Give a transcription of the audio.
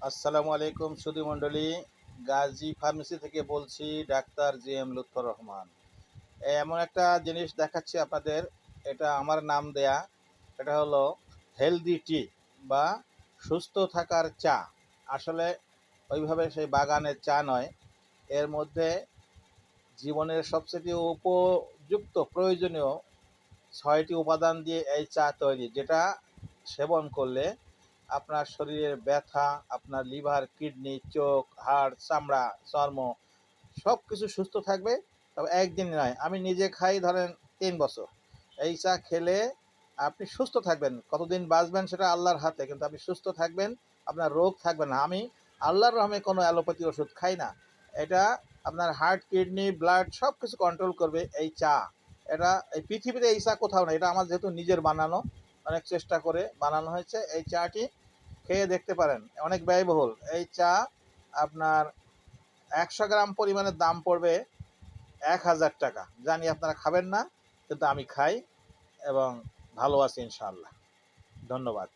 আসসালামু আলাইকুম সুধী মণ্ডলী। গাজী ফার্মেসি থেকে বলছি, ডাক্তার জিএম লুৎফর রহমান। এমন একটা জিনিস দেখাচ্ছি আপনাদের, এটা আমার নাম দেয়া। এটা হলো হেলদি টি বা সুস্থ থাকার চা। আসলে ওইভাবে সেই বাগানের চা নয়, এর মধ্যে জীবনের সবচেয়ে উপযুক্ত প্রয়োজনীয় ৬টি উপাদান দিয়ে এই চা তৈরি, যেটা সেবন করলে আপনার শরীরের ব্যথা, আপনার লিভার, কিডনি, চোখ, হাড়, চামড়া, চর্ম সব কিছু সুস্থ থাকবে। তবে একদিন নয়, আমি নিজে খাই ধরেন ৩ বছর। এই চা খেলে আপনি সুস্থ থাকবেন। কতদিন বাঁচবেন সেটা আল্লাহর হাতে, কিন্তু আপনি সুস্থ থাকবেন, আপনার রোগ থাকবে না। আমি আল্লাহর রহমে কোনো অ্যালোপ্যাথি ওষুধ খাই না। এটা আপনার হার্ট, কিডনি, ব্লাড সব কিছু কন্ট্রোল করবে এই চা। এটা এই পৃথিবীতে এই চা কোথাও নেই। এটা আমার যেহেতু নিজের বানানো, অনেক চেষ্টা করে বানানো হয়েছে। এই চাটি খেয়ে দেখতে পারেন, অনেক ব্যয়বহুল এই চা। আপনার ১০০ গ্রাম পরিমাণের দাম পড়বে ১,০০০ টাকা। জানি আপনারা খাবেন না, কিন্তু আমি খাই এবং ভালো আছি ইনশাআল্লাহ। ধন্যবাদ।